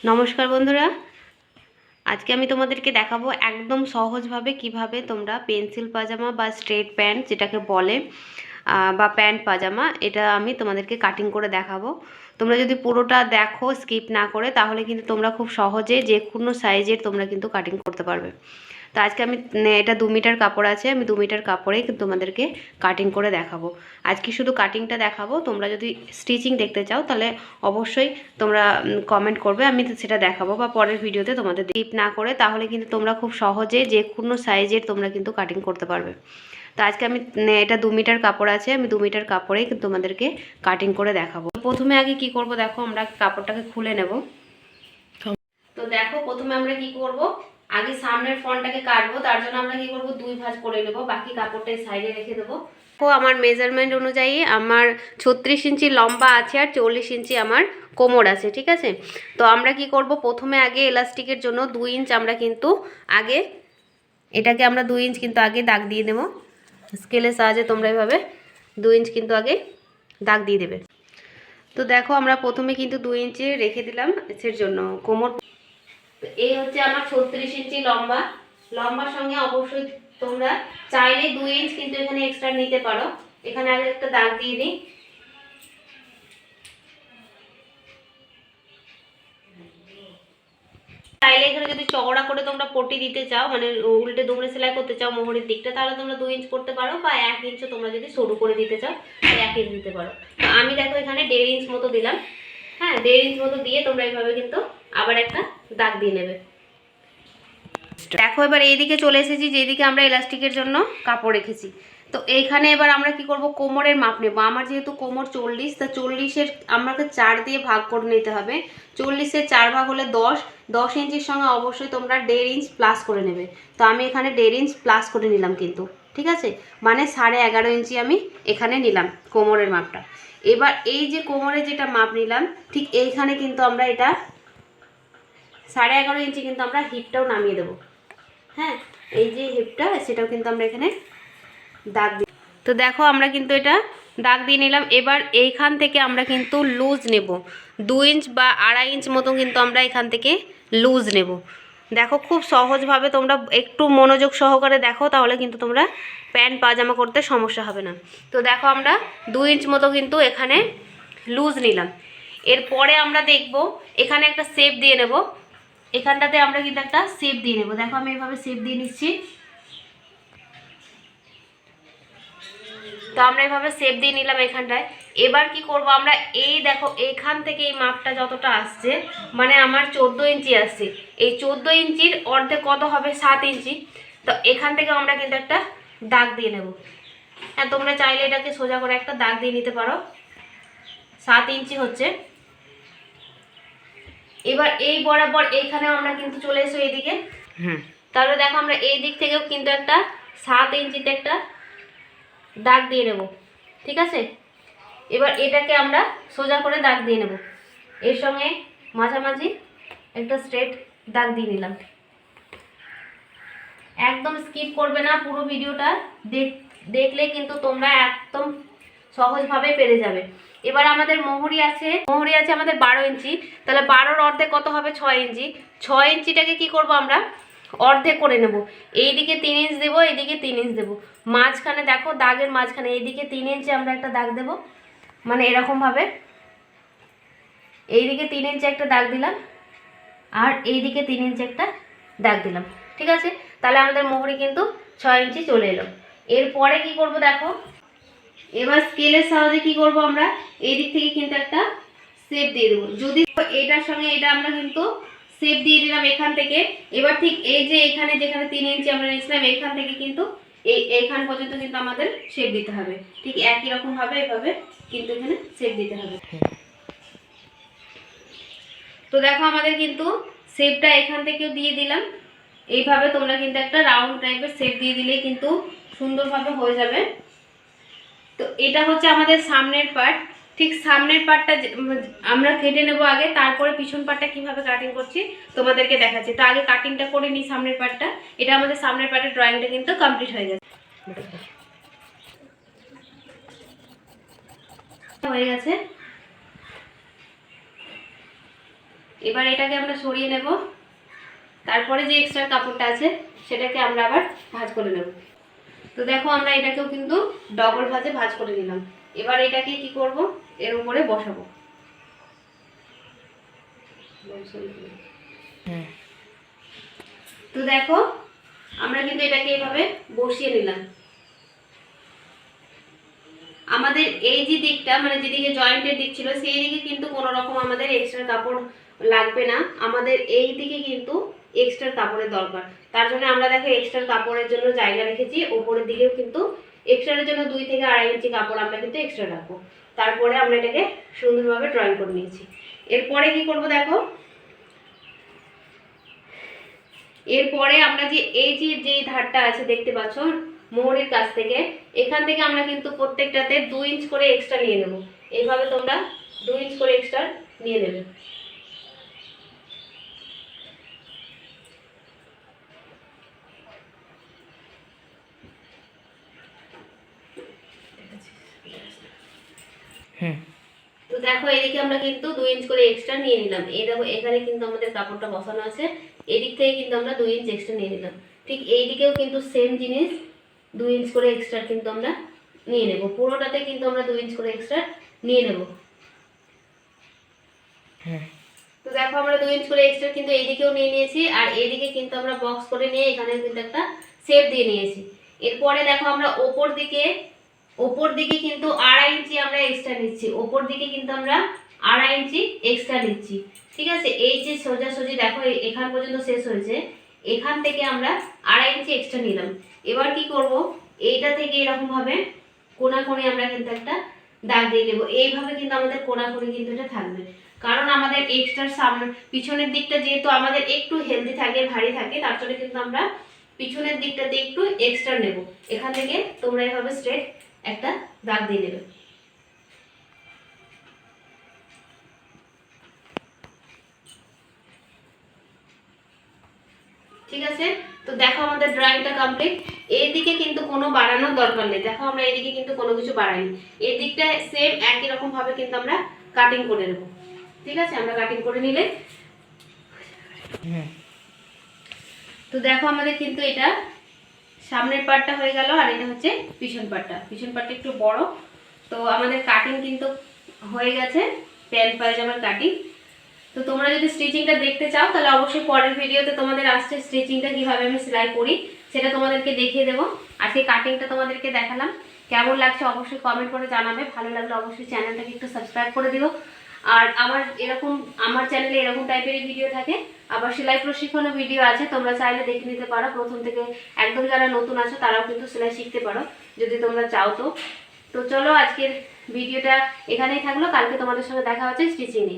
নমস্কার বন্ধুরা, আজকে আমি তোমাদেরকে দেখাবো একদম সহজভাবে কিভাবে তোমরা পেন্সিল পাজামা বা স্ট্রেট প্যান্ট যেটাকে বলে বা প্যান্ট পাজামা, এটা আমি তোমাদেরকে কাটিং করে দেখাবো। তোমরা যদি পুরোটা দেখো স্কিপ না করে, তাহলে কিন্তু তোমরা খুব সহজে যে কোনো সাইজের তোমরা কিন্তু কাটিং করতে পারবে। তো আজকে আমি এটা 2 মিটার কাপড় আছে, আমি 2 মিটার কাপড়েই কিন্তু তোমাদেরকে কাটিং করে দেখাবো। আজকে শুধু কাটিংটা দেখাবো। তোমরা যদি স্টিচিং দেখতে চাও তাহলে অবশ্যই তোমরা কমেন্ট করবে, আমি সেটা দেখাবো বা পরের ভিডিওতে তোমাদের স্কিপ না করে, তাহলে কিন্তু তোমরা খুব সহজে যে কোনো সাইজের তোমরা কিন্তু কাটিং করতে পারবে। তো আজকে আমি এটা 2 মিটার কাপড় আছে, আমি 2 মিটার কাপড়েই কিন্তু তোমাদেরকে কাটিং করে দেখাবো। প্রথমে আগে কি করব দেখো, আমরা কাপড়টাকে খুলে নেব। তো দেখো প্রথমে আমরা কি করব, আগে সামনের ফ্রন্টটাকে কাটবো। তার জন্য আমরা কি করব, 2 ভাঁজ করে নেব, বাকি কাপড়টা সাইডে রেখে দেবো। তো আমার মেজারমেন্ট অনুযায়ী আমার 36 ইঞ্চি লম্বা আছে আর 40 ইঞ্চি আমার কোমর আছে, ঠিক আছে। তো আমরা কি করব, প্রথমে আগে এলাস্টিকের জন্য 2 ইঞ্চ আমরা কিন্তু আগে এটাকে আমরা 2 ইঞ্চ কিন্তু আগে দাগ দিয়ে দেবো। স্কেলের সাহায্যে তোমরা এভাবে 2 ইঞ্চ কিন্তু আগে দাগ দিয়ে দেবে। তো দেখো আমরা প্রথমে কিন্তু 2 ইঞ্চি রেখে দিলাম এর জন্য কোমর। এই হচ্ছে আমার 36 ইঞ্চি লম্বা, লম্বার সঙ্গে অবশ্যই তোমরা চাইলে 2 ইঞ্চ কিন্তু এখানে এক্সট্রা নিতে পারো। এখানে আগে একটা দাগ দিয়ে দিই। চাইলে এখানে যদি চওড়া করে তোমরা পট্টি দিতে চাও, মানে উল্টে দুমড়ে সেলাই করতে চাও মোহরের দিকটা, তাহলে তোমরা 2 ইঞ্চ করতে পারো, বা 1 ইঞ্চ তোমরা যদি সরু করে দিতে চাও 1 ইঞ্চ দিতে পারো। তো আমি দেখো এখানে 1.5 ইঞ্চ মতো দিলাম। হ্যাঁ, 1.5 ইঞ্চ মতো দিয়ে তোমরা এইভাবে কিন্তু আবার একটা দাগ দিয়ে নেবে। দেখো এবার এইদিকে চলে এসেছি, যেদিকে আমরা এলাস্টিকের জন্য কাপড় রেখেছি। তো এইখানে এবার আমরা কি করব, কোমরের মাপ নেব। আমার যেহেতু কোমর 40, তা 40-এর আমাকে 4 দিয়ে ভাগ করে নিতে হবে। 40-এর 4 ভাগ হলে 10, 10 ইঞ্চির সঙ্গে অবশ্যই তোমরা 1.5 ইঞ্চ প্লাস করে নেবে। তো আমি এখানে 1.5 ইঞ্চ প্লাস করে নিলাম কিন্তু, ঠিক আছে, মানে 11.5 ইঞ্চি আমি এখানে নিলাম কোমরের মাপটা। এবার এই যে কোমরে যেটা মাপ নিলাম, ঠিক এইখানে কিন্তু আমরা এটা 11.5 ইঞ্চি কিন্তু আমরা হিপটাও নামিয়ে দেবো। হ্যাঁ, এই যে হিপটা সেটাও কিন্তু আমরা এখানে দাগ দিই। তো দেখো আমরা কিন্তু এটা দাগ দিয়ে নিলাম। এবার এইখান থেকে আমরা কিন্তু লুজ নেব, 2 ইঞ্চ বা 2.5 ইঞ্চ মতো কিন্তু আমরা এখান থেকে লুজ নেব। দেখো খুব সহজভাবে তোমরা একটু মনোযোগ সহকারে দেখো, তাহলে কিন্তু তোমরা প্যান্ট পাজামা করতে সমস্যা হবে না। তো দেখো আমরা 2 ইঞ্চ মতো কিন্তু এখানে লুজ নিলাম। এরপরে আমরা দেখব এখানে একটা শেপ দিয়ে নেব। এখানটাতে আমরা কিন্তু একটা শেপ দিয়ে নেব। দেখো আমি এইভাবে শেপ দিয়ে নিচ্ছি। তো আমরা এইভাবে শেপ দিয়ে নিলাম এখানটায়। এবার কি করব, আমরা এই দেখো এইখান থেকে এই মাপটা যতটা আসছে, মানে আমার 14 ইঞ্চি আসছে। এই 14 ইঞ্চির অর্ধেক কত হবে, 7 ইঞ্চি। তো এখান থেকে আমরা কিন্তু একটা দাগ দিয়ে নেব। হ্যাঁ, তোমরা চাইলে এটাকে সোজা করে একটা দাগ দিয়ে নিতে পারো। 7 ইঞ্চি হচ্ছে। এবার এই বরাবর এইখানে আমরা কিন্তু চলে এসো এইদিকে। তাহলে দেখো আমরা এই দিক থেকেও কিন্তু একটা 7 ইঞ্চিতে একটা দাগ দিয়ে নেব, ঠিক আছে। এবার এটাকে আমরা সোজা করে দাগ দিয়ে নেব। এর সঙ্গে মাঝামাঝি একটা স্ট্রেট দাগ দিয়ে নিলাম। একদম স্কিপ করবে না, পুরো ভিডিওটা দেখলে কিন্তু তোমরা একদম সহজভাবে পেরে যাবে। এবার আমাদের মোহরি আছে আমাদের 12 ইঞ্চি। তাহলে 12-র অর্ধেক কত হবে, 6 ইঞ্চি। 6 ইঞ্চিটাকে কি করব, আমরা অর্ধেক করে নেব। এইদিকে 3 ইঞ্চ দেবো, এইদিকে 3 ইঞ্চ দেবো। মাঝখানে দেখো দাগের মাঝখানে এইদিকে 3 ইঞ্চি আমরা একটা দাগ দেবো, মানে এরকমভাবে এইদিকে 3 ইঞ্চি একটা দাগ দিলাম, আর এইদিকে 3 ইঞ্চি একটা দাগ দিলাম, ঠিক আছে। তাহলে আমাদের মোহরি কিন্তু 6 ইঞ্চি চলে এলো। এরপরে কি করব দেখো, এবার স্কেলের সাহায্যে কি করব, আমরা এই দিক থেকে কিন্তু একটা শেপ দিয়ে দেবো। যদি এটার সঙ্গে এটা আমরা কিন্তু শেপ দিয়ে দিলাম এখান থেকে। এবার ঠিক এই যে এখানে যেখানে 3 ইঞ্চি আমরা নিয়েছিলাম, এখান থেকে কিন্তু এইখান পর্যন্ত কিন্তু আমাদের শেপ দিতে হবে। ঠিক একই রকম ভাবে এভাবে কিন্তু এখানে শেপ দিতে হবে। তো দেখো আমাদের কিন্তু শেপটা এখান থেকেও দিয়ে দিলাম। এইভাবে তোমরা কিন্তু একটা রাউন্ড টাইপের শেপ দিয়ে দিলেই কিন্তু সুন্দরভাবে হয়ে যাবে। তো এটা হচ্ছে আমাদের সামনের পার্ট। ঠিক সামনের পার্টটা আমরা কেটে নেব আগে, তারপরে পিছন পার্টটা কিভাবে কাটিং করছি তোমাদেরকে দেখাচ্ছি। তো আগে কাটিংটা করে নিই সামনের পার্টটা। এটা আমাদের সামনের পার্টের ড্রয়িংটা কিন্তু কমপ্লিট হয়ে গেছে। এবার এটাকে আমরা সরিয়ে নেব, তারপরে যে এক্সট্রা কাপড়টা আছে সেটাকে আমরা আবার ভাঁজ করে নেব। তো দেখো আমরা এটাকেও কিন্তু ডবল ভাঁজে ভাঁজ করে নিলাম। এবার এটাকে কি করব, এর উপরে বসাবো। তো দেখো আমরা কিন্তু এটাকে এইভাবে বসিয়ে নিলাম। আমাদের এই যে দিকটা মানে যেদিকে জয়েন্টের দিক ছিল সেই দিকে কিন্তু কোনো রকম আমাদের এক্সট্রা কাপড় লাগবে না, আমাদের এই দিকে কিন্তু এক্সট্রা কাপড়ের দরকার। তার জন্য আমরা দেখো এক্সট্রা কাপড়ের জন্য জায়গা রেখেছি, ওপরের দিকেও কিন্তু এক্সট্রার জন্য 2 থেকে 2.5 ইঞ্চি কাপড় আমরা কিন্তু এক্সট্রা রাখবো। তারপরে আমরা এটাকে সুন্দরভাবে ড্রয়িং করে নিয়েছি। এরপরে কি করব দেখো, এরপরে আমরা যে এই যে ধারটা আছে দেখতে পাচ্ছ মোহরের কাছ থেকে, এখান থেকে আমরা কিন্তু প্রত্যেকটাতে 2 ইঞ্চ করে এক্সট্রা নিয়ে নেব। এইভাবে তোমরা 2 ইঞ্চ করে এক্সট্রা নিয়ে নেবে। তো দেখো এদিকে আমরা কিন্তু 2 ইঞ্চ করে এক্সট্রা নিয়ে নিলাম। এই দেখো এখানে কিন্তু আমাদের কাপড়টা বসানো আছে, এদিক থেকে কিন্তু আমরা 2 ইঞ্চ এক্সট্রা নিয়ে নিলাম। ঠিক এই দিকেও কিন্তু সেম জিনিস 2 ইঞ্চ করে এক্সট্রা কিন্তু আমরা নিয়ে নেব। পুরোটাতে কিন্তু আমরা 2 ইঞ্চ করে এক্সট্রা নিয়ে নেব। তো দেখো আমরা 2 ইঞ্চ করে এক্সট্রা কিন্তু এইদিকেও নিয়ে নিয়েছি, আর এইদিকে কিন্তু আমরা বক্স করে নিয়ে এখানে কিন্তু একটা শেপ দিয়ে নিয়েছি। এরপরে দেখো আমরা ওপর দিকে কিন্তু 2.5 ইঞ্চি আমরা এক্সট্রা নিচ্ছি। ওপর দিকে কিন্তু আমরা 2.5 ইঞ্চি এক্সট্রা নিচ্ছি। ঠিক আছে, এই যে সোজাসুজি দেখো এখান পর্যন্ত শেষ হয়েছে, এখান থেকে আমরা 2.5 ইঞ্চি এক্সট্রা নিলাম। এবার কি করব, এইটা থেকে এরকম ভাবে কোণাকোণে আমরা কিন্তু একটা দাগ দিয়ে দেবো। এইভাবে কিন্তু আমাদের কোণাকোণে কিন্তু এটা থাকবে, কারণ আমাদের এক্সট্রার সামনে পিছনের দিকটা যেহেতু আমাদের একটু হেলদি থাকে ভারী থাকে, তার জন্য কিন্তু আমরা পিছনের দিকটাতে একটু এক্সট্রা নেব। এখান থেকে তোমরা এইভাবে স্ট্রেট একটা দাগ দিয়ে দেবে। ঠিক আছে, তো দেখো আমাদের ড্রয়িংটা কমপ্লিট। এইদিকে কিন্তু কোনো বাড়ানোর দরকার নেই। দেখো আমরা এইদিকে কিন্তু কোনো কিছু বাড়াইনি, এই দিকটা সেম একই রকম ভাবে কিন্তু আমরা কাটিং করে নেব। ঠিক আছে, আমরা কাটিং করে নিলে তো দেখো আমাদের কিন্তু এটা সামনের পার্টটা হয়ে গেল, আর এটা হচ্ছে পিছন পার্টটা একটু বড়। তো আমাদের কাটিং কিন্তু হয়ে গেছে, প্যান্ট পায়জামার কাটিং। তো তোমরা যদি স্টিচিংটা দেখতে চাও তাহলে অবশ্যই পরের ভিডিওতে তোমাদের আসছে স্টিচিংটা কিভাবে আমি সেলাই করি সেটা তোমাদেরকে দেখিয়ে দেবো। আজকে কাটিংটা তোমাদেরকে দেখালাম, কেমন লাগছে অবশ্যই কমেন্ট করে জানাবে। ভালো লাগলে অবশ্যই চ্যানেলটাকে একটু সাবস্ক্রাইব করে দিও। আর আমার চ্যানেলে এরকম টাইপের ভিডিও থাকে, আবার সেলাই প্রশিক্ষণের ভিডিও আছে, তোমরা চাইলে দেখে নিতে পারো। প্রথম থেকে একদম যারা নতুন আছো তারাও কিন্তু সেলাই শিখতে পারো যদি তোমরা চাও। তো চলো আজকের ভিডিওটা এখানেই থাকলো, কালকে তোমাদের সঙ্গে দেখা হচ্ছে স্টিচিং নিয়ে।